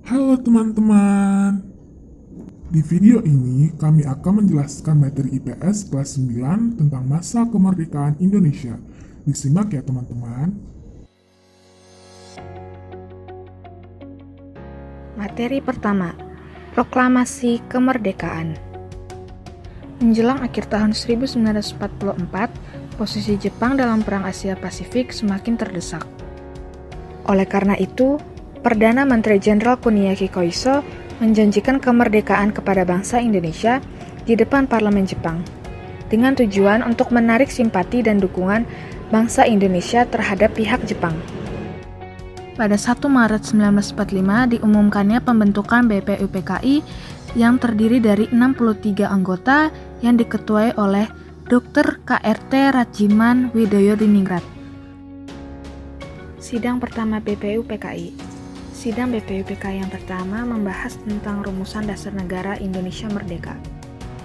Halo teman-teman, di video ini kami akan menjelaskan materi IPS kelas 9 tentang masa kemerdekaan Indonesia. Disimak ya teman-teman. Materi pertama, Proklamasi Kemerdekaan. Menjelang akhir tahun 1944, posisi Jepang dalam Perang Asia Pasifik semakin terdesak. Oleh karena itu, Perdana Menteri Jenderal Kuniaki Koiso menjanjikan kemerdekaan kepada bangsa Indonesia di depan parlemen Jepang, dengan tujuan untuk menarik simpati dan dukungan bangsa Indonesia terhadap pihak Jepang. Pada 1 Maret 1945 diumumkannya pembentukan BPUPKI yang terdiri dari 63 anggota yang diketuai oleh Dr. KRT Rajiman Widoyodiningrat. Sidang pertama BPUPKI. Sidang BPUPKI yang pertama membahas tentang rumusan dasar negara Indonesia Merdeka.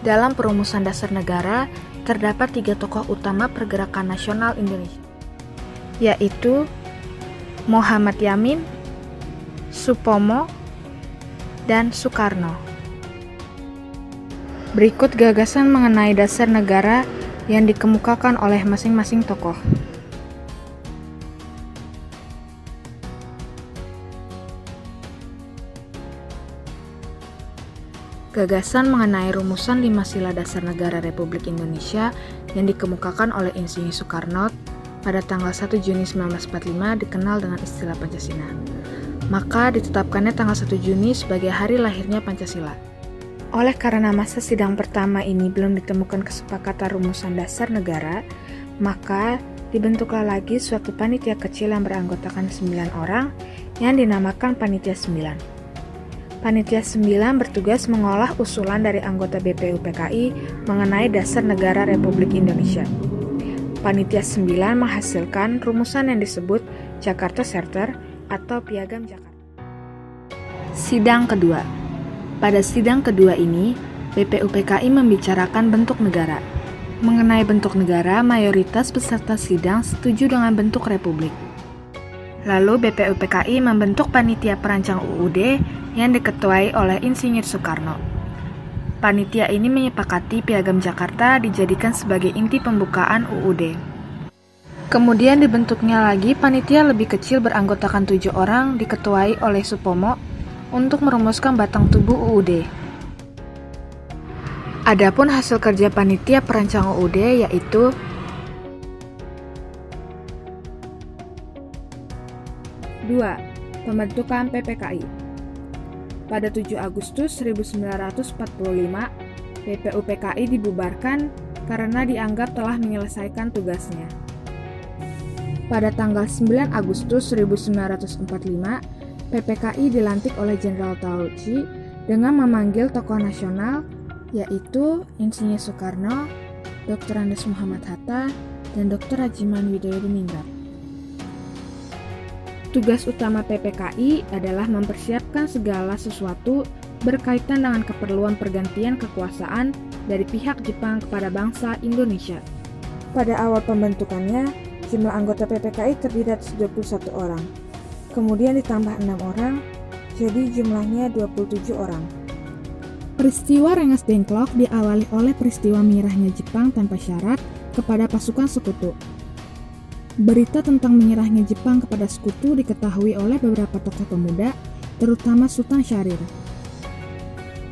Dalam perumusan dasar negara, terdapat 3 tokoh utama pergerakan nasional Indonesia, yaitu Muhammad Yamin, Supomo, dan Soekarno. Berikut gagasan mengenai dasar negara yang dikemukakan oleh masing-masing tokoh. Gagasan mengenai rumusan 5 sila dasar negara Republik Indonesia yang dikemukakan oleh Insinyur Soekarno pada tanggal 1 Juni 1945 dikenal dengan istilah Pancasila. Maka ditetapkannya tanggal 1 Juni sebagai hari lahirnya Pancasila. Oleh karena masa sidang pertama ini belum ditemukan kesepakatan rumusan dasar negara, maka dibentuklah lagi suatu panitia kecil yang beranggotakan 9 orang yang dinamakan Panitia 9. Panitia 9 bertugas mengolah usulan dari anggota BPUPKI mengenai dasar negara Republik Indonesia. Panitia 9 menghasilkan rumusan yang disebut Jakarta Charter atau Piagam Jakarta. Sidang kedua. Pada sidang kedua ini, BPUPKI membicarakan bentuk negara. Mengenai bentuk negara, mayoritas peserta sidang setuju dengan bentuk republik. Lalu BPUPKI membentuk panitia perancang UUD yang diketuai oleh Insinyur Soekarno. Panitia ini menyepakati Piagam Jakarta dijadikan sebagai inti pembukaan UUD. Kemudian dibentuknya lagi panitia lebih kecil beranggotakan 7 orang diketuai oleh Supomo untuk merumuskan batang tubuh UUD. Adapun hasil kerja panitia perancang UUD yaitu dua, pembentukan PPKI. Pada 7 Agustus 1945, BPUPKI dibubarkan karena dianggap telah menyelesaikan tugasnya. Pada tanggal 9 Agustus 1945, PPKI dilantik oleh Jenderal Tauci dengan memanggil tokoh nasional yaitu Insinyur Soekarno, Dr. Andes Muhammad Hatta, dan Dr. Rajiman Widoyodiningrat. Tugas utama PPKI adalah mempersiapkan segala sesuatu berkaitan dengan keperluan pergantian kekuasaan dari pihak Jepang kepada bangsa Indonesia. Pada awal pembentukannya, jumlah anggota PPKI terdiri dari 21 orang. Kemudian ditambah 6 orang, jadi jumlahnya 27 orang. Peristiwa Rengas Dengklok diawali oleh peristiwa menyerahnya Jepang tanpa syarat kepada pasukan sekutu. Berita tentang menyerahnya Jepang kepada sekutu diketahui oleh beberapa tokoh pemuda, terutama Sultan Syahrir.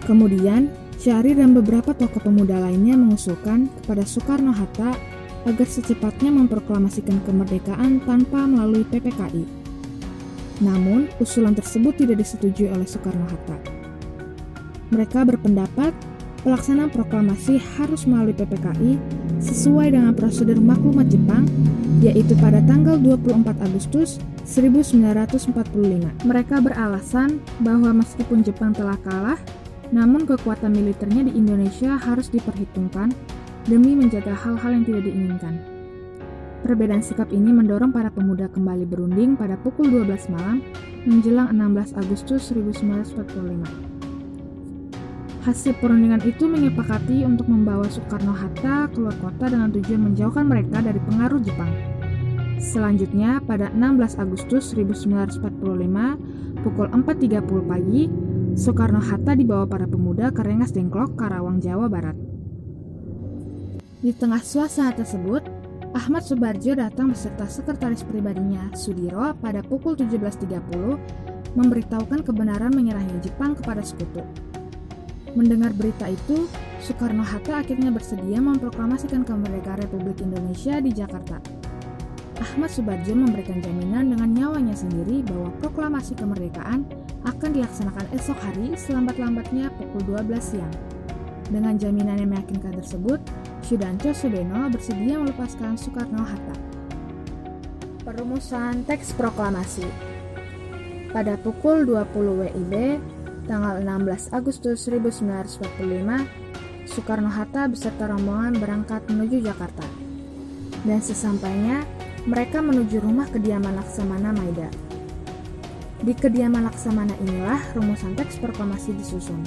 Kemudian, Syahrir dan beberapa tokoh pemuda lainnya mengusulkan kepada Soekarno-Hatta agar secepatnya memproklamasikan kemerdekaan tanpa melalui PPKI. Namun, usulan tersebut tidak disetujui oleh Soekarno-Hatta. Mereka berpendapat pelaksanaan proklamasi harus melalui PPKI sesuai dengan prosedur maklumat Jepang, yaitu pada tanggal 24 Agustus 1945. Mereka beralasan bahwa meskipun Jepang telah kalah, namun kekuatan militernya di Indonesia harus diperhitungkan demi menjaga hal-hal yang tidak diinginkan. Perbedaan sikap ini mendorong para pemuda kembali berunding pada pukul 12 malam menjelang 16 Agustus 1945. Hasil perundingan itu menyepakati untuk membawa Soekarno-Hatta keluar kota dengan tujuan menjauhkan mereka dari pengaruh Jepang. Selanjutnya, pada 16 Agustus 1945, pukul 4.30 pagi, Soekarno-Hatta dibawa para pemuda ke Rengas Dengklok, Karawang, Jawa Barat. Di tengah suasana tersebut, Ahmad Soebardjo datang beserta sekretaris pribadinya, Sudiro, pada pukul 17.30, memberitahukan kebenaran menyerahnya Jepang kepada sekutu. Mendengar berita itu, Soekarno-Hatta akhirnya bersedia memproklamasikan kemerdekaan Republik Indonesia di Jakarta. Ahmad Soebardjo memberikan jaminan dengan nyawanya sendiri bahwa proklamasi kemerdekaan akan dilaksanakan esok hari selambat-lambatnya pukul 12 siang. Dengan jaminan yang meyakinkan tersebut, Sudarjo Soebeno bersedia melepaskan Soekarno-Hatta. Perumusan teks proklamasi. Pada pukul 20 WIB, tanggal 16 Agustus 1945, Soekarno-Hatta beserta rombongan berangkat menuju Jakarta. Dan sesampainya, mereka menuju rumah kediaman Laksamana Maida. Di kediaman Laksamana inilah rumusan teks proklamasi disusun.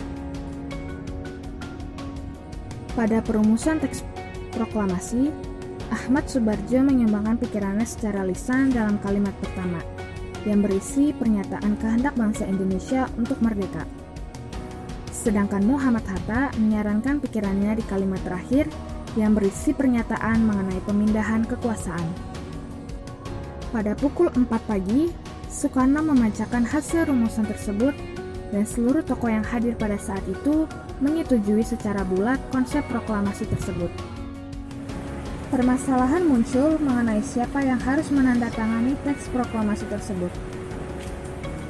Pada perumusan teks proklamasi, Ahmad Soebardjo menyumbangkan pikirannya secara lisan dalam kalimat pertama, yang berisi pernyataan kehendak bangsa Indonesia untuk merdeka. Sedangkan Muhammad Hatta menyarankan pikirannya di kalimat terakhir yang berisi pernyataan mengenai pemindahan kekuasaan. Pada pukul 4 pagi, Soekarno membacakan hasil rumusan tersebut dan seluruh tokoh yang hadir pada saat itu menyetujui secara bulat konsep proklamasi tersebut. Permasalahan muncul mengenai siapa yang harus menandatangani teks proklamasi tersebut.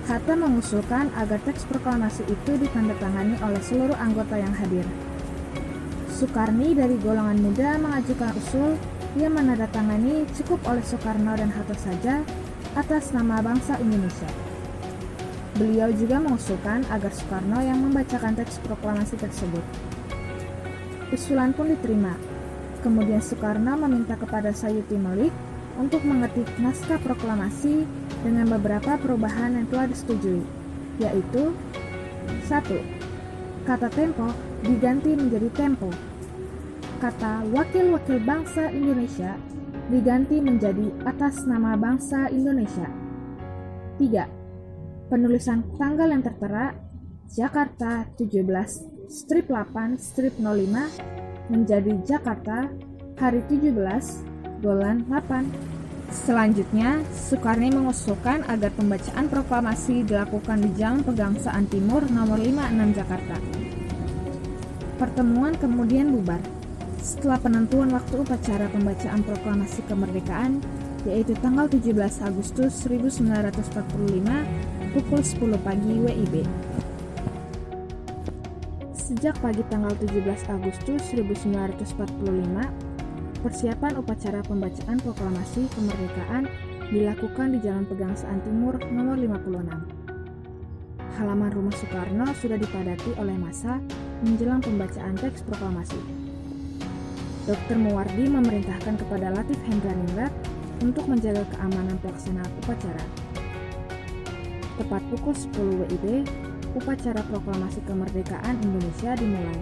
Hatta mengusulkan agar teks proklamasi itu ditandatangani oleh seluruh anggota yang hadir. Soekarni dari golongan muda mengajukan usul yang menandatangani cukup oleh Soekarno dan Hatta saja atas nama bangsa Indonesia. Beliau juga mengusulkan agar Soekarno yang membacakan teks proklamasi tersebut. Usulan pun diterima. Kemudian Soekarno meminta kepada Sayuti Melik untuk mengetik naskah proklamasi dengan beberapa perubahan yang telah disetujui, yaitu 1. Kata tempo diganti menjadi tempo. Kata wakil-wakil bangsa Indonesia diganti menjadi atas nama bangsa Indonesia. 3. Penulisan tanggal yang tertera Jakarta 17/8/05 menjadi Jakarta hari 17/8. Selanjutnya, Soekarno mengusulkan agar pembacaan proklamasi dilakukan di Jalan Pegangsaan Timur nomor 56 Jakarta. Pertemuan kemudian bubar. Setelah penentuan waktu upacara pembacaan proklamasi kemerdekaan, yaitu tanggal 17 Agustus 1945 pukul 10 pagi WIB. Sejak pagi tanggal 17 Agustus 1945, persiapan upacara pembacaan proklamasi kemerdekaan dilakukan di Jalan Pegangsaan Timur nomor 56. Halaman rumah Soekarno sudah dipadati oleh massa menjelang pembacaan teks proklamasi. Dr. Muwardi memerintahkan kepada Latif Hendraningrat untuk menjaga keamanan pelaksanaan upacara. Tepat pukul 10 WIB, upacara proklamasi kemerdekaan Indonesia dimulai.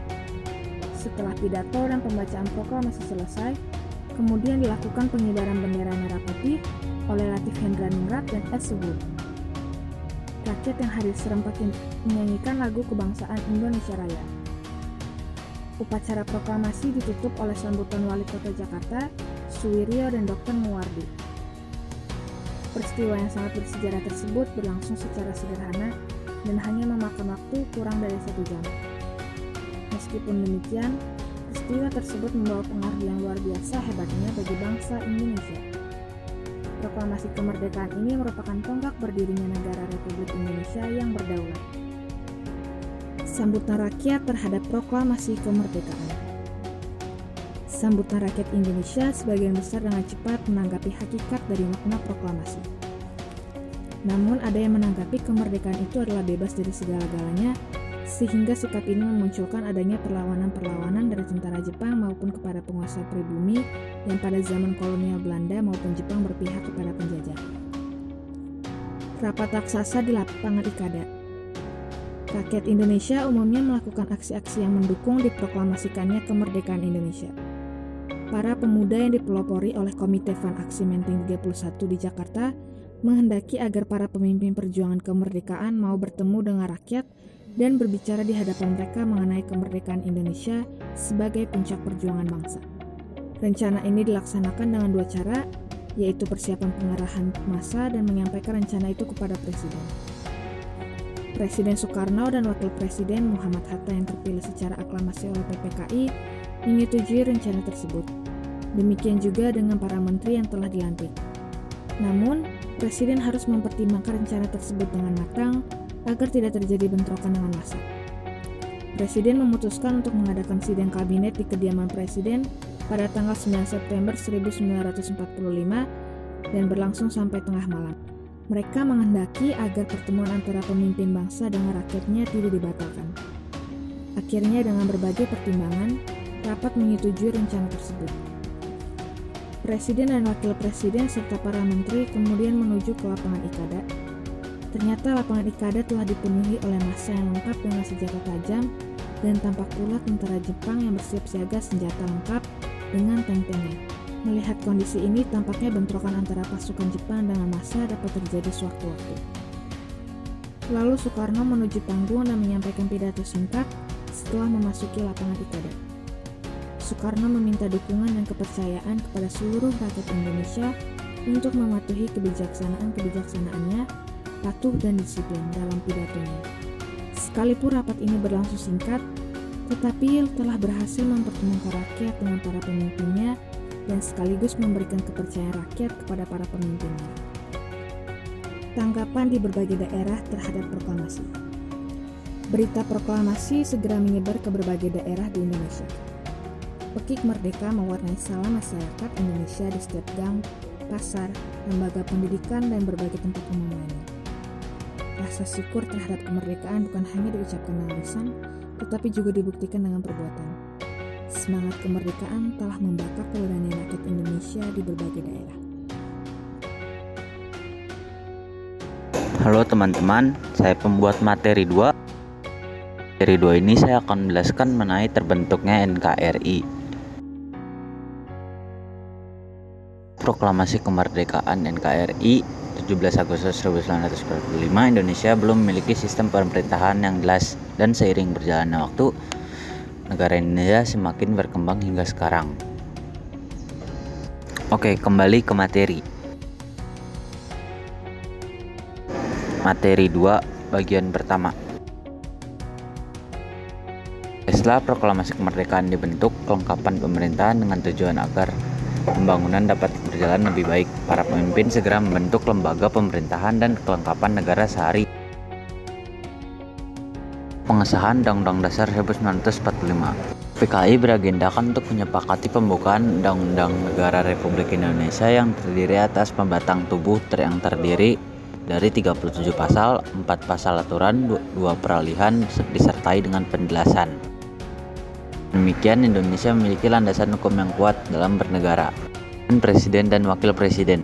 Setelah pidato dan pembacaan proklamasi selesai, kemudian dilakukan pengibaran bendera merah putih oleh Latif Hendraningrat dan S. Subur. Rakyat yang hadir serempak menyanyikan lagu kebangsaan Indonesia Raya. Upacara proklamasi ditutup oleh sambutan Wali Kota Jakarta, Suwiryo dan Dr. Muwardi. Peristiwa yang sangat bersejarah tersebut berlangsung secara sederhana dan hanya memakan waktu kurang dari 1 jam. Meskipun demikian, peristiwa tersebut membawa pengaruh yang luar biasa hebatnya bagi bangsa Indonesia. Proklamasi kemerdekaan ini merupakan tonggak berdirinya negara Republik Indonesia yang berdaulat. Sambutan rakyat terhadap proklamasi kemerdekaan. Sambutan rakyat Indonesia sebagian besar dengan cepat menanggapi hakikat dari makna proklamasi. Namun ada yang menanggapi kemerdekaan itu adalah bebas dari segala-galanya, sehingga sikap ini memunculkan adanya perlawanan-perlawanan dari tentara Jepang maupun kepada penguasa pribumi yang pada zaman kolonial Belanda maupun Jepang berpihak kepada penjajah. Rapat raksasa di lapangan Ikada. Rakyat Indonesia umumnya melakukan aksi-aksi yang mendukung diproklamasikannya kemerdekaan Indonesia. para pemuda yang dipelopori oleh Komite Van Aksi Menteng 31 di Jakarta menghendaki agar para pemimpin perjuangan kemerdekaan mau bertemu dengan rakyat dan berbicara di hadapan mereka mengenai kemerdekaan Indonesia sebagai puncak perjuangan bangsa. Rencana ini dilaksanakan dengan dua cara, yaitu persiapan pengerahan massa dan menyampaikan rencana itu kepada Presiden. Presiden Soekarno dan Wakil Presiden Muhammad Hatta yang terpilih secara aklamasi oleh PPKI menyetujui rencana tersebut. Demikian juga dengan para menteri yang telah dilantik. Namun, Presiden harus mempertimbangkan rencana tersebut dengan matang agar tidak terjadi bentrokan dengan massa. Presiden memutuskan untuk mengadakan sidang kabinet di kediaman Presiden pada tanggal 9 September 1945 dan berlangsung sampai tengah malam. Mereka menghendaki agar pertemuan antara pemimpin bangsa dengan rakyatnya tidak dibatalkan. Akhirnya dengan berbagai pertimbangan, rapat menyetujui rencana tersebut. Presiden dan Wakil Presiden serta para menteri kemudian menuju ke lapangan Ikada. Ternyata lapangan Ikada telah dipenuhi oleh massa yang lengkap dengan senjata tajam dan tampak pula tentara Jepang yang bersiap siaga senjata lengkap dengan tank-tanknya. Melihat kondisi ini, tampaknya bentrokan antara pasukan Jepang dengan massa dapat terjadi sewaktu-waktu. Lalu Soekarno menuju panggung dan menyampaikan pidato singkat setelah memasuki lapangan Ikada. Soekarno meminta dukungan dan kepercayaan kepada seluruh rakyat Indonesia untuk mematuhi kebijaksanaannya, patuh dan disiplin dalam pidatonya. Sekalipun rapat ini berlangsung singkat, tetapi telah berhasil mempertemukan rakyat dengan para pemimpinnya dan sekaligus memberikan kepercayaan rakyat kepada para pemimpinnya. Tanggapan di berbagai daerah terhadap proklamasi. Berita proklamasi segera menyebar ke berbagai daerah di Indonesia. Pekik merdeka mewarnai salam masyarakat Indonesia di setiap gang, pasar, lembaga pendidikan, dan berbagai tempat umum lainnya. Rasa syukur terhadap kemerdekaan bukan hanya diucapkan dengan lisan, tetapi juga dibuktikan dengan perbuatan. Semangat kemerdekaan telah membakar keberanian rakyat Indonesia di berbagai daerah. Halo teman-teman, saya pembuat materi 2. Materi 2 ini saya akan menjelaskan mengenai terbentuknya NKRI. Proklamasi Kemerdekaan NKRI 17 Agustus 1945, Indonesia belum memiliki sistem pemerintahan yang jelas, dan seiring berjalannya waktu, negara Indonesia semakin berkembang hingga sekarang. Oke, kembali ke materi. Materi 2, bagian pertama. Setelah proklamasi kemerdekaan dibentuk, kelengkapan pemerintahan dengan tujuan agar pembangunan dapat berjalan lebih baik. Para pemimpin segera membentuk lembaga pemerintahan dan kelengkapan negara sehari. Pengesahan Undang-Undang Dasar 1945. PKI beragendakan untuk menyepakati pembukaan Undang-Undang Negara Republik Indonesia yang terdiri atas pembatang tubuh yang terdiri dari 37 pasal, 4 pasal aturan, 2 peralihan, disertai dengan penjelasan. Demikian, Indonesia memiliki landasan hukum yang kuat dalam bernegara. Presiden dan Wakil Presiden.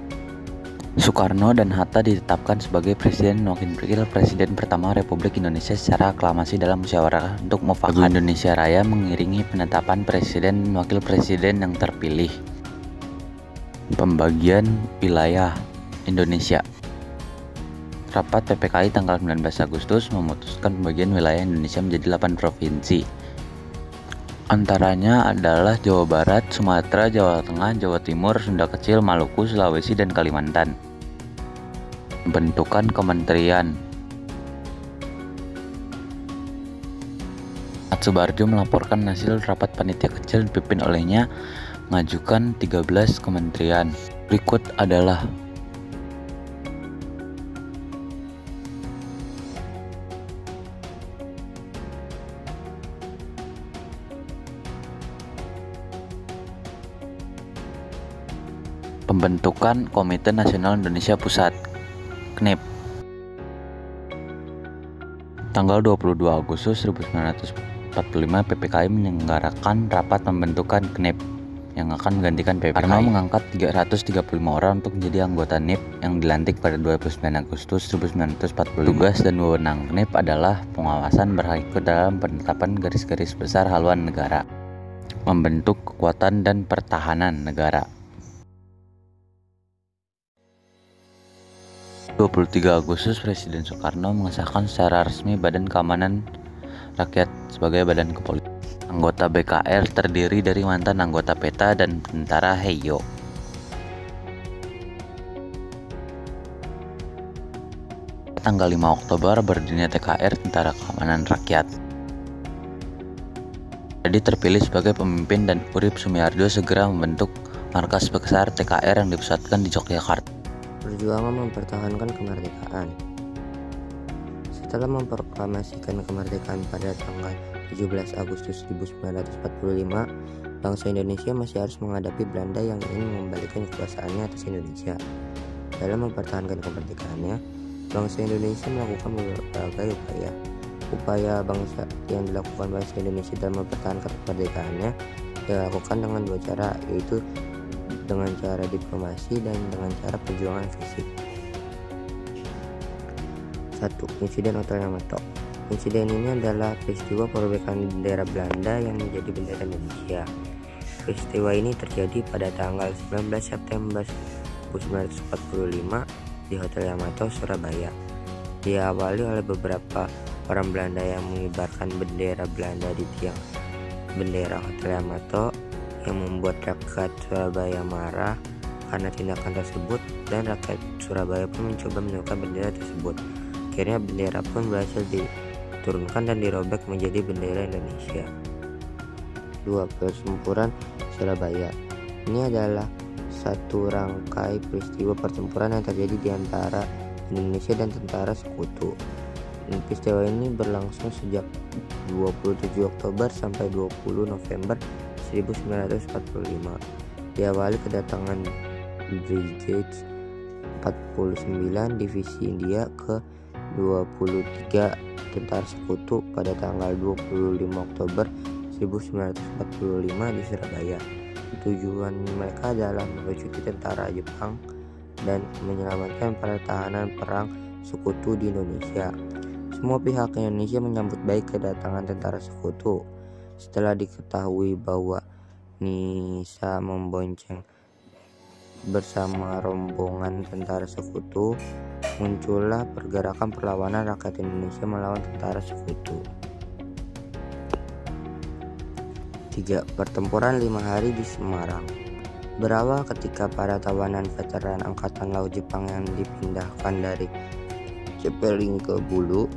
Soekarno dan Hatta ditetapkan sebagai Presiden dan Wakil Presiden pertama Republik Indonesia secara aklamasi dalam musyawarah untuk mufakat Indonesia Raya mengiringi penetapan Presiden dan Wakil Presiden yang terpilih. Pembagian wilayah Indonesia. Rapat PPKI tanggal 19 Agustus memutuskan pembagian wilayah Indonesia menjadi 8 provinsi. Antaranya adalah Jawa Barat, Sumatera, Jawa Tengah, Jawa Timur, Sunda Kecil, Maluku, Sulawesi, dan Kalimantan. Bentukan kementerian. Subarjo melaporkan hasil rapat panitia kecil dipimpin olehnya mengajukan 13 kementerian. Berikut adalah pembentukan Komite Nasional Indonesia Pusat (KNIP). Tanggal 22 Agustus 1945 PPKI menyelenggarakan rapat pembentukan KNIP yang akan menggantikan PPKI. Karena mengangkat 335 orang untuk menjadi anggota NIP yang dilantik pada 29 Agustus 1945. Tugas dan wewenang KNIP adalah pengawasan berhak ikut dalam penetapan garis-garis besar haluan negara. membentuk kekuatan dan pertahanan negara. 23 Agustus Presiden Soekarno mengesahkan secara resmi Badan Keamanan Rakyat sebagai badan kepolisian. Anggota BKR terdiri dari mantan anggota PETA dan tentara Heyo. Tanggal 5 Oktober berdirinya TKR, Tentara Keamanan Rakyat. Jadi terpilih sebagai pemimpin dan Urip Sumiardjo segera membentuk markas besar TKR yang dipusatkan di Yogyakarta. Perjuangan mempertahankan kemerdekaan. Setelah memproklamasikan kemerdekaan pada tanggal 17 Agustus 1945, bangsa Indonesia masih harus menghadapi Belanda yang ingin mengembalikan kekuasaannya atas Indonesia. Dalam mempertahankan kemerdekaannya, bangsa Indonesia melakukan berbagai upaya. Upaya bangsa yang dilakukan bangsa Indonesia dalam mempertahankan kemerdekaannya dilakukan dengan dua cara, yaitu dengan cara diplomasi dan dengan cara perjuangan fisik. 1. Insiden Hotel Yamato. Insiden ini adalah peristiwa perobekan bendera Belanda yang menjadi bendera Indonesia. Peristiwa ini terjadi pada tanggal 19 September 1945 di Hotel Yamato, Surabaya. Diawali oleh beberapa orang Belanda yang mengibarkan bendera Belanda di tiang bendera Hotel Yamato, yang membuat rakyat Surabaya marah karena tindakan tersebut, dan rakyat Surabaya pun mencoba menukar bendera tersebut. Akhirnya bendera pun berhasil diturunkan dan dirobek menjadi bendera Indonesia. 2. Pertempuran Surabaya. Ini adalah satu rangkai peristiwa pertempuran yang terjadi di antara Indonesia dan tentara sekutu. Peristiwa ini berlangsung sejak 27 Oktober sampai 20 November 1945. Diawali kedatangan Brigade 49 Divisi India ke 23 tentara sekutu pada tanggal 25 Oktober 1945 di Surabaya. Tujuan mereka adalah melucuti tentara Jepang dan menyelamatkan pertahanan perang sekutu di Indonesia. Semua pihak Indonesia menyambut baik kedatangan tentara sekutu. Setelah diketahui bahwa Nisa membonceng bersama rombongan tentara sekutu, muncullah pergerakan perlawanan rakyat Indonesia melawan tentara sekutu. 3. Pertempuran 5 hari di Semarang. Berawal ketika para tawanan veteran Angkatan Laut Jepang yang dipindahkan dari Cepeling ke Bulu.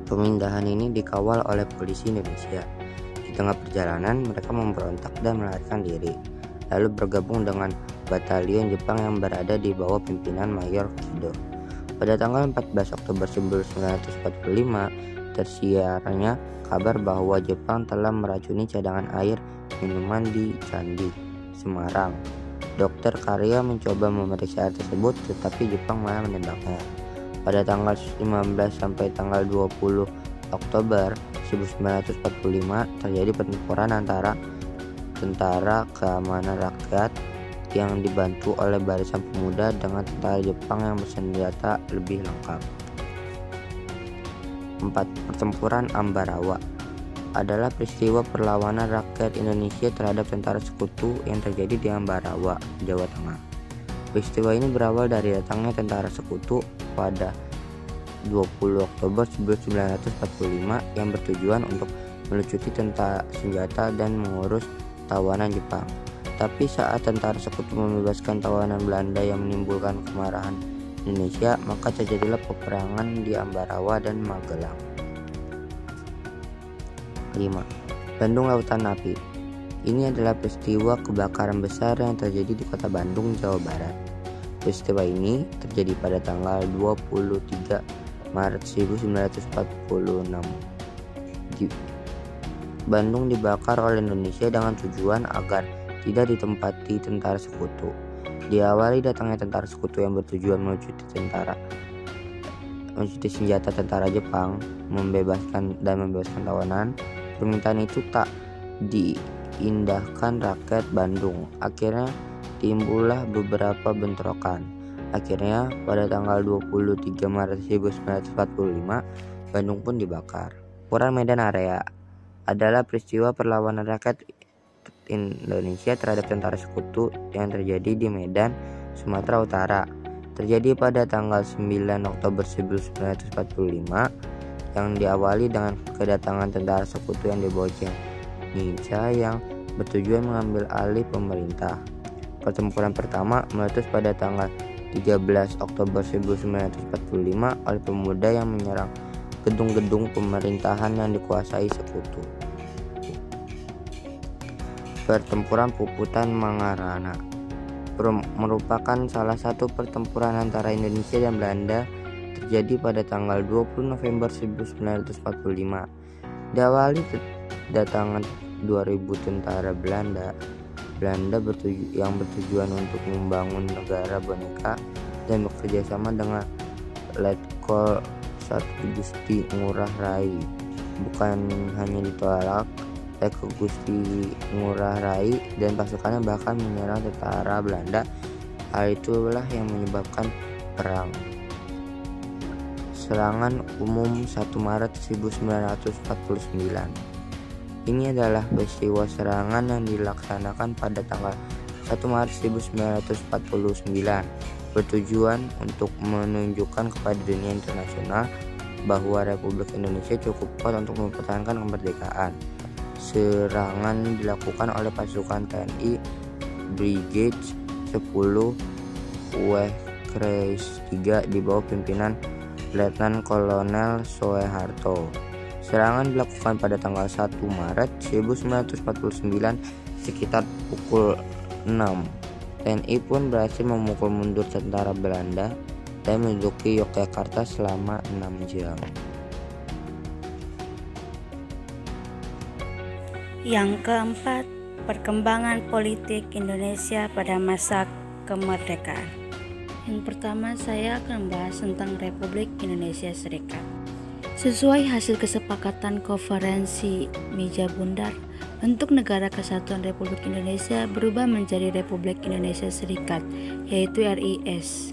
Pemindahan ini dikawal oleh polisi Indonesia. Di tengah perjalanan, mereka memberontak dan melarikan diri, lalu bergabung dengan batalion Jepang yang berada di bawah pimpinan Mayor Kido. Pada tanggal 14 Oktober 1945, tersiarnya kabar bahwa Jepang telah meracuni cadangan air minuman di Candi, Semarang. Dokter Karya mencoba memeriksa air tersebut, tetapi Jepang malah menembaknya. Pada tanggal 15 sampai tanggal 20 Oktober 1945 terjadi pertempuran antara Tentara Keamanan Rakyat yang dibantu oleh barisan pemuda dengan tentara Jepang yang bersenjata lebih lengkap. 4. Pertempuran Ambarawa adalah peristiwa perlawanan rakyat Indonesia terhadap tentara sekutu yang terjadi di Ambarawa, Jawa Tengah. Peristiwa ini berawal dari datangnya tentara sekutu pada 20 Oktober 1945 yang bertujuan untuk melucuti tentara senjata dan mengurus tawanan Jepang. Tapi saat tentara sekutu membebaskan tawanan Belanda yang menimbulkan kemarahan Indonesia, maka terjadilah peperangan di Ambarawa dan Magelang. 5. Bandung Lautan Api. Ini adalah peristiwa kebakaran besar yang terjadi di kota Bandung, Jawa Barat. Peristiwa ini terjadi pada tanggal 23 Maret 1946. Bandung dibakar oleh Indonesia dengan tujuan agar tidak ditempati tentara sekutu. Diawali datangnya tentara sekutu yang bertujuan melucuti senjata tentara Jepang, membebaskan tawanan. Permintaan itu tak diindahkan rakyat Bandung. Akhirnya timbullah beberapa bentrokan. Akhirnya pada tanggal 23 Maret 1945 Bandung pun dibakar. Perang Medan Area adalah peristiwa perlawanan rakyat Indonesia terhadap tentara sekutu yang terjadi di Medan, Sumatera Utara. Terjadi pada tanggal 9 Oktober 1945 yang diawali dengan kedatangan tentara sekutu yang dibawa Nica yang bertujuan mengambil alih pemerintah. Pertempuran pertama meletus pada tanggal 13 Oktober 1945 oleh pemuda yang menyerang gedung-gedung pemerintahan yang dikuasai sekutu. Pertempuran Puputan Mangarana merupakan salah satu pertempuran antara Indonesia dan Belanda terjadi pada tanggal 20 November 1945. Diawali kedatangan 2.000 tentara Belanda yang bertujuan untuk membangun negara boneka dan bekerja sama dengan Letkol 1 Gusti Ngurah Rai. Bukan hanya ditolak, Gusti Ngurah Rai dan pasukannya bahkan menyerang tentara Belanda. Hal itulah yang menyebabkan perang. Serangan Umum 1 Maret 1949. Ini adalah peristiwa serangan yang dilaksanakan pada tanggal 1 Maret 1949 bertujuan untuk menunjukkan kepada dunia internasional bahwa Republik Indonesia cukup kuat untuk mempertahankan kemerdekaan. Serangan dilakukan oleh pasukan TNI Brigade 10 Wehkreis 3 di bawah pimpinan Letnan Kolonel Soeharto. Serangan dilakukan pada tanggal 1 Maret 1949 sekitar pukul 6. TNI pun berhasil memukul mundur tentara Belanda dan menduduki Yogyakarta selama 6 jam. Yang keempat, perkembangan politik Indonesia pada masa kemerdekaan. Yang pertama, saya akan membahas tentang Republik Indonesia Serikat. Sesuai hasil kesepakatan konferensi Meja Bundar, bentuk Negara Kesatuan Republik Indonesia berubah menjadi Republik Indonesia Serikat, yaitu RIS.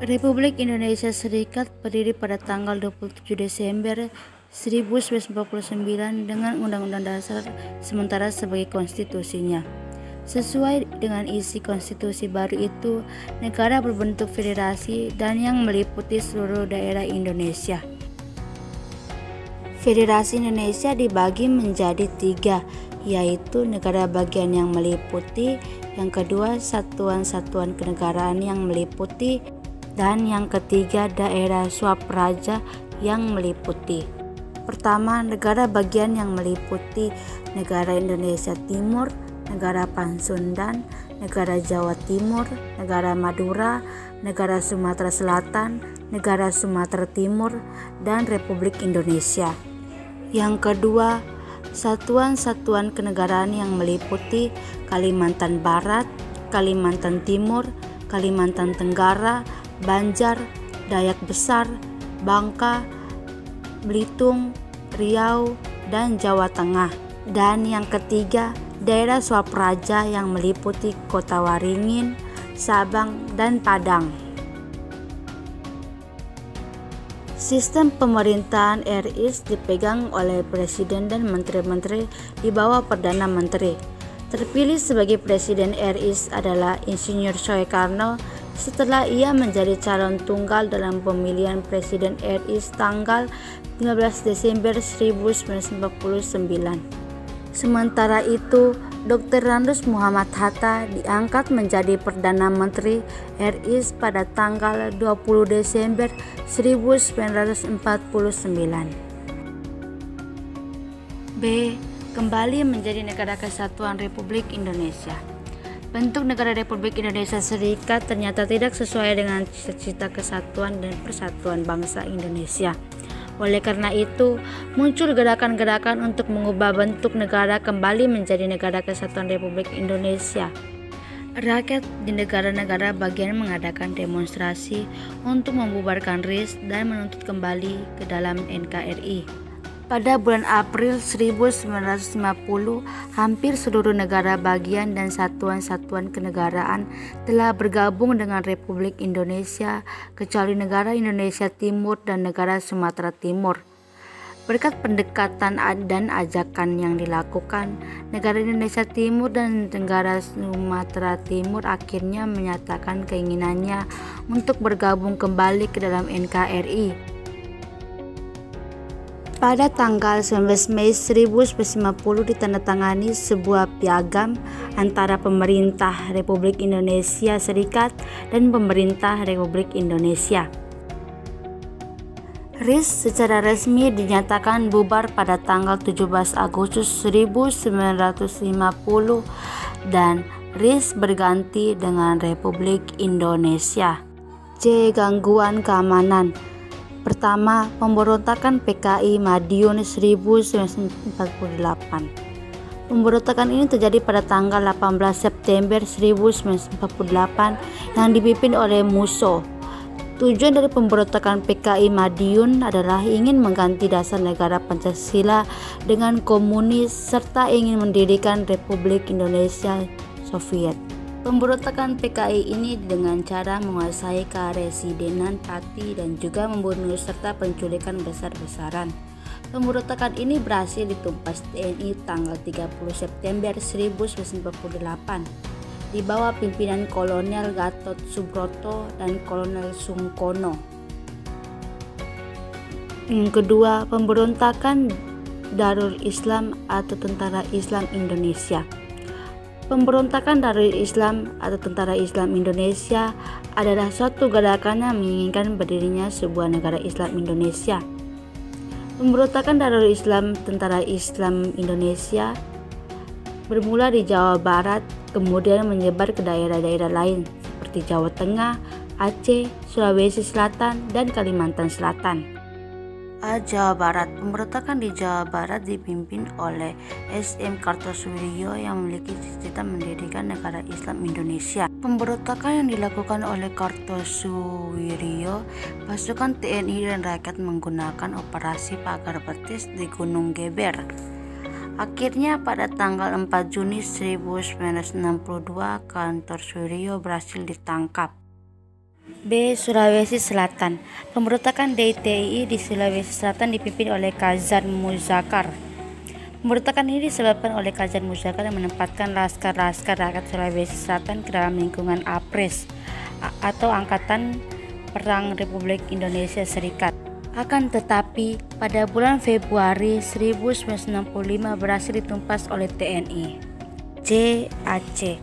Republik Indonesia Serikat berdiri pada tanggal 27 Desember 1949 dengan Undang-Undang Dasar sementara sebagai konstitusinya. Sesuai dengan isi konstitusi baru itu, negara berbentuk federasi dan yang meliputi seluruh daerah Indonesia. Federasi Indonesia dibagi menjadi 3, yaitu negara bagian yang meliputi, yang kedua satuan-satuan kenegaraan yang meliputi, dan yang ketiga daerah swapraja yang meliputi. Pertama, negara bagian yang meliputi negara Indonesia Timur, negara Pansundan, negara Jawa Timur, negara Madura, negara Sumatera Selatan, negara Sumatera Timur, dan Republik Indonesia. Yang kedua, satuan-satuan kenegaraan yang meliputi Kalimantan Barat, Kalimantan Timur, Kalimantan Tenggara, Banjar, Dayak Besar, Bangka, Belitung, Riau, dan Jawa Tengah. Dan yang ketiga, daerah swapraja yang meliputi Kota Waringin, Sabang, dan Padang. Sistem pemerintahan RIS dipegang oleh Presiden dan Menteri-Menteri di bawah Perdana Menteri. Terpilih sebagai Presiden RIS adalah Insinyur Soekarno setelah ia menjadi calon tunggal dalam pemilihan Presiden RIS tanggal 15 Desember 1949. Sementara itu, Dr. Randus Muhammad Hatta diangkat menjadi Perdana Menteri RIS pada tanggal 20 Desember 1949. B. Kembali menjadi Negara Kesatuan Republik Indonesia. Bentuk Negara Republik Indonesia Serikat ternyata tidak sesuai dengan cita-cita kesatuan dan persatuan bangsa Indonesia. Oleh karena itu, muncul gerakan-gerakan untuk mengubah bentuk negara kembali menjadi Negara Kesatuan Republik Indonesia. Rakyat di negara-negara bagian mengadakan demonstrasi untuk membubarkan RIS dan menuntut kembali ke dalam NKRI. Pada bulan April 1950, hampir seluruh negara bagian dan satuan-satuan kenegaraan telah bergabung dengan Republik Indonesia, kecuali negara Indonesia Timur dan negara Sumatera Timur. Berkat pendekatan dan ajakan yang dilakukan, negara Indonesia Timur dan negara Sumatera Timur akhirnya menyatakan keinginannya untuk bergabung kembali ke dalam NKRI. Pada tanggal 19 Mei 1950 ditandatangani sebuah piagam antara pemerintah Republik Indonesia Serikat dan pemerintah Republik Indonesia. RIS secara resmi dinyatakan bubar pada tanggal 17 Agustus 1950 dan RIS berganti dengan Republik Indonesia. C. Gangguan keamanan. Pertama, pemberontakan PKI Madiun 1948. Pemberontakan ini terjadi pada tanggal 18 September 1948 yang dipimpin oleh Musso. Tujuan dari pemberontakan PKI Madiun adalah ingin mengganti dasar negara Pancasila dengan komunis serta ingin mendirikan Republik Indonesia Soviet. Pemberontakan PKI ini dengan cara menguasai Karesidenan Pati dan juga membunuh serta penculikan besar-besaran. Pemberontakan ini berhasil ditumpas TNI tanggal 30 September 1948. Di bawah pimpinan Kolonel Gatot Subroto dan Kolonel Sungkono. Yang kedua, pemberontakan Darul Islam atau Tentara Islam Indonesia. Pemberontakan Darul Islam atau Tentara Islam Indonesia adalah suatu gerakan yang menginginkan berdirinya sebuah negara Islam Indonesia. Pemberontakan Darul Islam Tentara Islam Indonesia bermula di Jawa Barat, kemudian menyebar ke daerah-daerah lain seperti Jawa Tengah, Aceh, Sulawesi Selatan, dan Kalimantan Selatan. A. Jawa Barat. Pemberontakan di Jawa Barat dipimpin oleh S.M. Kartosuwiryo yang memiliki cita-cita mendirikan negara Islam Indonesia. Pemberontakan yang dilakukan oleh Kartosuwiryo, pasukan TNI dan rakyat menggunakan operasi pagar betis di Gunung Geber. Akhirnya pada tanggal 4 Juni 1962 Kartosuwiryo berhasil ditangkap. B. Sulawesi Selatan. Pemberontakan DITII di Sulawesi Selatan dipimpin oleh Kazan Muzakar. Pemberontakan ini disebabkan oleh Kazan Muzakar yang menempatkan laskar-laskar rakyat Sulawesi Selatan ke dalam lingkungan APRIS atau Angkatan Perang Republik Indonesia Serikat. Akan tetapi, pada bulan Februari 1965 berhasil ditumpas oleh TNI. J. Aceh.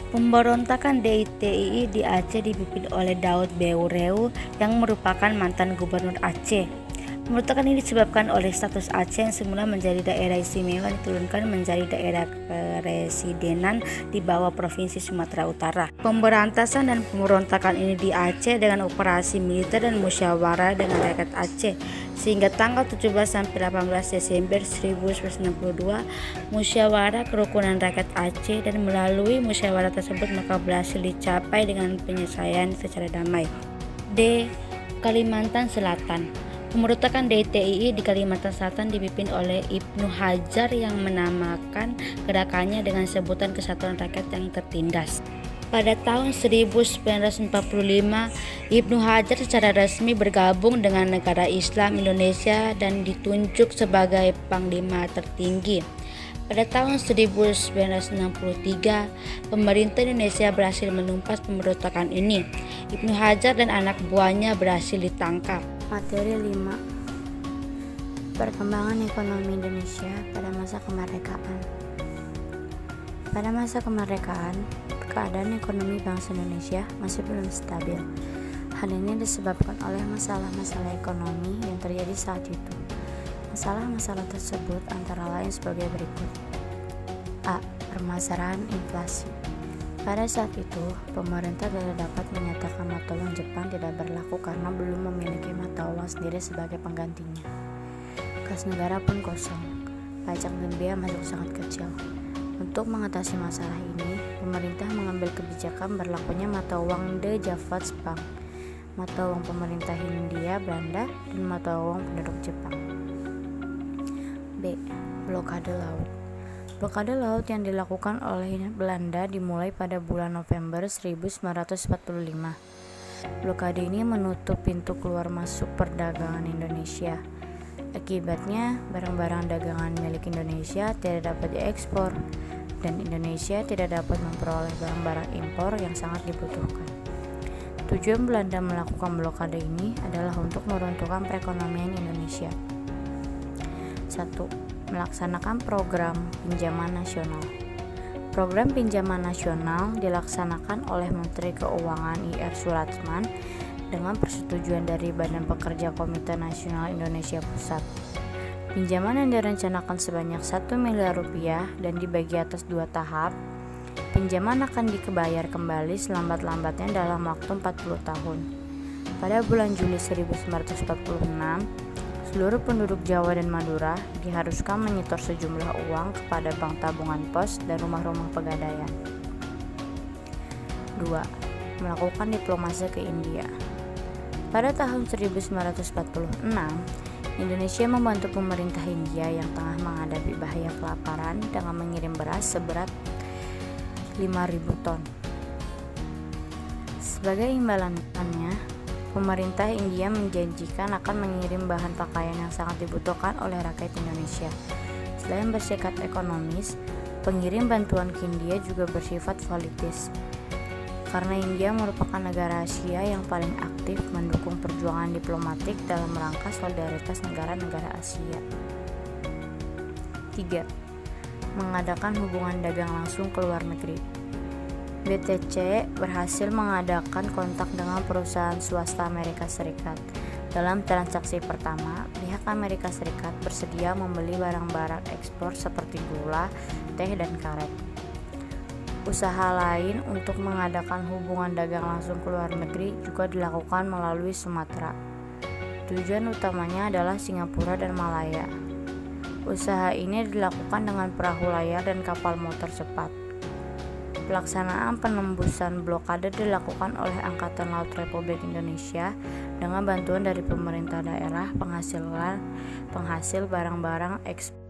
Pemberontakan DITII di Aceh dipimpin oleh Daud Beureu yang merupakan mantan gubernur Aceh. Pemberontakan ini disebabkan oleh status Aceh yang semula menjadi daerah istimewa diturunkan menjadi daerah keresidenan di bawah Provinsi Sumatera Utara. Pemberantasan dan pemberontakan ini di Aceh dengan operasi militer dan musyawarah dengan rakyat Aceh sehingga tanggal 17 sampai 18 Desember 1962 musyawarah kerukunan rakyat Aceh dan melalui musyawarah tersebut maka berhasil dicapai dengan penyelesaian secara damai. D. Kalimantan Selatan. Pemberontakan DITII di Kalimantan Selatan dipimpin oleh Ibnu Hajar yang menamakan gerakannya dengan sebutan Kesatuan Rakyat yang Tertindas. Pada tahun 1945, Ibnu Hajar secara resmi bergabung dengan negara Islam Indonesia dan ditunjuk sebagai Panglima tertinggi. Pada tahun 1963, pemerintah Indonesia berhasil menumpas pemberontakan ini. Ibnu Hajar dan anak buahnya berhasil ditangkap. Materi 5. Perkembangan ekonomi Indonesia pada masa kemerdekaan. Pada masa kemerdekaan, keadaan ekonomi bangsa Indonesia masih belum stabil. Hal ini disebabkan oleh masalah-masalah ekonomi yang terjadi saat itu. Masalah-masalah tersebut antara lain sebagai berikut. A. Permasalahan inflasi. Pada saat itu, pemerintah tidak dapat menyatakan mata uang Jepang tidak berlaku karena belum memiliki mata uang sendiri sebagai penggantinya. Kas negara pun kosong, pajak dan biaya masuk sangat kecil. Untuk mengatasi masalah ini, pemerintah mengambil kebijakan berlakunya mata uang De Java's Bank, mata uang pemerintah Hindia Belanda, dan mata uang penduduk Jepang. B. Blokade laut. Blokade laut yang dilakukan oleh Belanda dimulai pada bulan November 1945. Blokade ini menutup pintu keluar masuk perdagangan Indonesia. Akibatnya, barang-barang dagangan milik Indonesia tidak dapat diekspor, dan Indonesia tidak dapat memperoleh barang-barang impor yang sangat dibutuhkan. Tujuan Belanda melakukan blokade ini adalah untuk meruntuhkan perekonomian Indonesia. 1. Melaksanakan program pinjaman nasional. Program pinjaman nasional dilaksanakan oleh Menteri Keuangan I.R. Soelarman dengan persetujuan dari Badan Pekerja Komite Nasional Indonesia Pusat. Pinjaman yang direncanakan sebanyak 1 miliar rupiah dan dibagi atas 2 tahap. Pinjaman akan dikebayar kembali selambat-lambatnya dalam waktu 40 tahun. Pada bulan Juli 1946, seluruh penduduk Jawa dan Madura diharuskan menyetor sejumlah uang kepada bank tabungan pos dan rumah-rumah pegadaian. 2. Melakukan diplomasi ke India. Pada tahun 1946, Indonesia membantu pemerintah India yang tengah menghadapi bahaya kelaparan dengan mengirim beras seberat 5.000 ton. Sebagai imbalannya, pemerintah India menjanjikan akan mengirim bahan pakaian yang sangat dibutuhkan oleh rakyat Indonesia. Selain bersifat ekonomis, pengirim bantuan ke India juga bersifat politis. Karena India merupakan negara Asia yang paling aktif mendukung perjuangan diplomatik dalam rangka solidaritas negara-negara Asia. 3. Mengadakan hubungan dagang langsung ke luar negeri. BTC berhasil mengadakan kontak dengan perusahaan swasta Amerika Serikat. Dalam transaksi pertama, pihak Amerika Serikat bersedia membeli barang-barang ekspor seperti gula, teh, dan karet. Usaha lain untuk mengadakan hubungan dagang langsung ke luar negeri juga dilakukan melalui Sumatera. Tujuan utamanya adalah Singapura dan Malaya. Usaha ini dilakukan dengan perahu layar dan kapal motor cepat. Pelaksanaan penembusan blokade dilakukan oleh Angkatan Laut Republik Indonesia dengan bantuan dari pemerintah daerah penghasil barang-barang ekspor.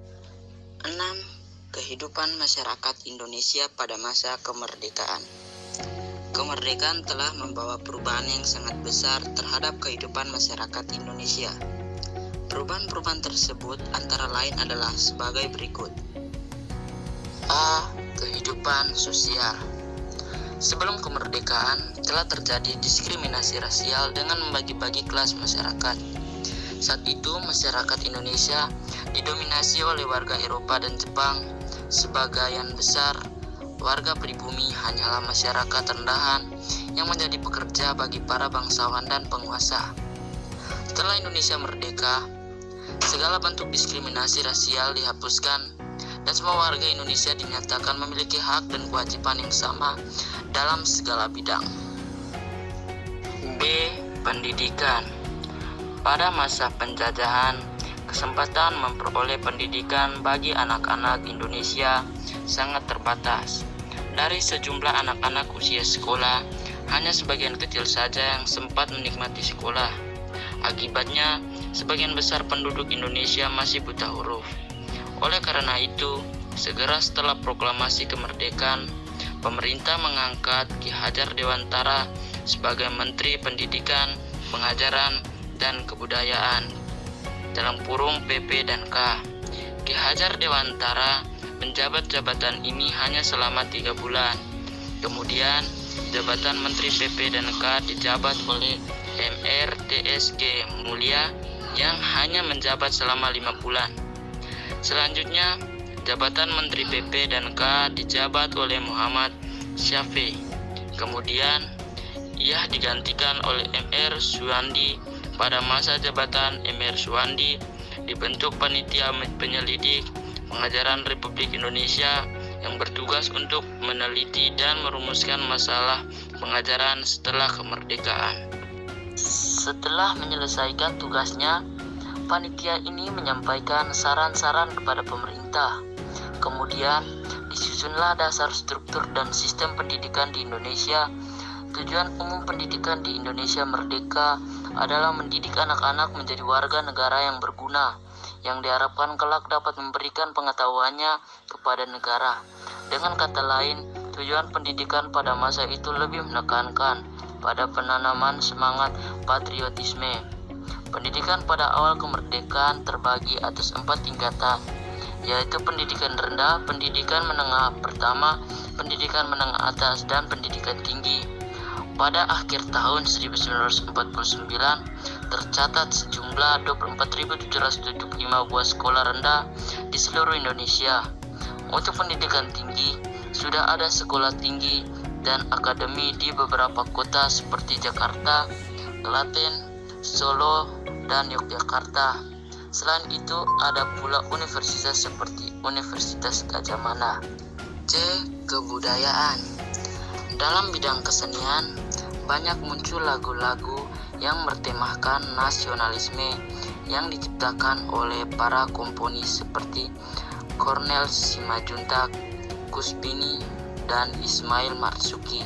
6. Kehidupan masyarakat Indonesia pada masa kemerdekaan. Kemerdekaan telah membawa perubahan yang sangat besar terhadap kehidupan masyarakat Indonesia. Perubahan-perubahan tersebut antara lain adalah sebagai berikut. A. Kehidupan sosial. Sebelum kemerdekaan, telah terjadi diskriminasi rasial dengan membagi-bagi kelas masyarakat. Saat itu, masyarakat Indonesia didominasi oleh warga Eropa dan Jepang. Sebagian besar warga pribumi hanyalah masyarakat rendahan yang menjadi pekerja bagi para bangsawan dan penguasa. Setelah Indonesia merdeka, segala bentuk diskriminasi rasial dihapuskan dan semua warga Indonesia dinyatakan memiliki hak dan kewajiban yang sama dalam segala bidang. B. Pendidikan. Pada masa penjajahan, kesempatan memperoleh pendidikan bagi anak-anak Indonesia sangat terbatas. Dari sejumlah anak-anak usia sekolah, hanya sebagian kecil saja yang sempat menikmati sekolah. Akibatnya, sebagian besar penduduk Indonesia masih buta huruf. Oleh karena itu, segera setelah proklamasi kemerdekaan, pemerintah mengangkat Ki Hajar Dewantara sebagai Menteri Pendidikan, Pengajaran, dan Kebudayaan (PP dan K). Ki Hajar Dewantara menjabat jabatan ini hanya selama 3 bulan. Kemudian, jabatan Menteri PP dan K dijabat oleh Mr. TSG Mulia yang hanya menjabat selama 5 bulan. Selanjutnya, jabatan Menteri PP dan K dijabat oleh Muhammad Syafi'i. Kemudian, ia digantikan oleh Mr. Suwandi. Pada masa jabatan Mr. Suwandi, dibentuk panitia penyelidik pengajaran Republik Indonesia yang bertugas untuk meneliti dan merumuskan masalah pengajaran setelah kemerdekaan. Setelah menyelesaikan tugasnya, panitia ini menyampaikan saran-saran kepada pemerintah. Kemudian, disusunlah dasar struktur dan sistem pendidikan di Indonesia. Tujuan umum pendidikan di Indonesia merdeka adalah mendidik anak-anak menjadi warga negara yang berguna, yang diharapkan kelak dapat memberikan pengetahuannya kepada negara. Dengan kata lain, tujuan pendidikan pada masa itu lebih menekankan pada penanaman semangat patriotisme. Pendidikan pada awal kemerdekaan terbagi atas 4 tingkatan, yaitu pendidikan rendah, pendidikan menengah pertama, pendidikan menengah atas, dan pendidikan tinggi. Pada akhir tahun 1949, tercatat sejumlah 24.775 buah sekolah rendah di seluruh Indonesia. Untuk pendidikan tinggi, sudah ada sekolah tinggi dan akademi di beberapa kota seperti Jakarta, Klaten, Solo, dan Yogyakarta. Selain itu, ada pula universitas seperti Universitas Gadjah Mada. C. Kebudayaan. Dalam bidang kesenian, banyak muncul lagu-lagu yang bertemakan nasionalisme yang diciptakan oleh para komponis seperti Cornel Simajuntak, Kusbini, dan Ismail Marzuki.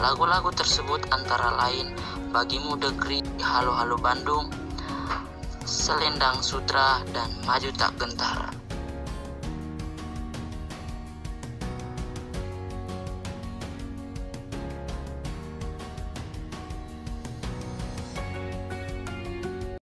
Lagu-lagu tersebut antara lain Bagimu Negeri, Halo Halo Bandung, Selendang Sutra, dan Maju Tak Gentar.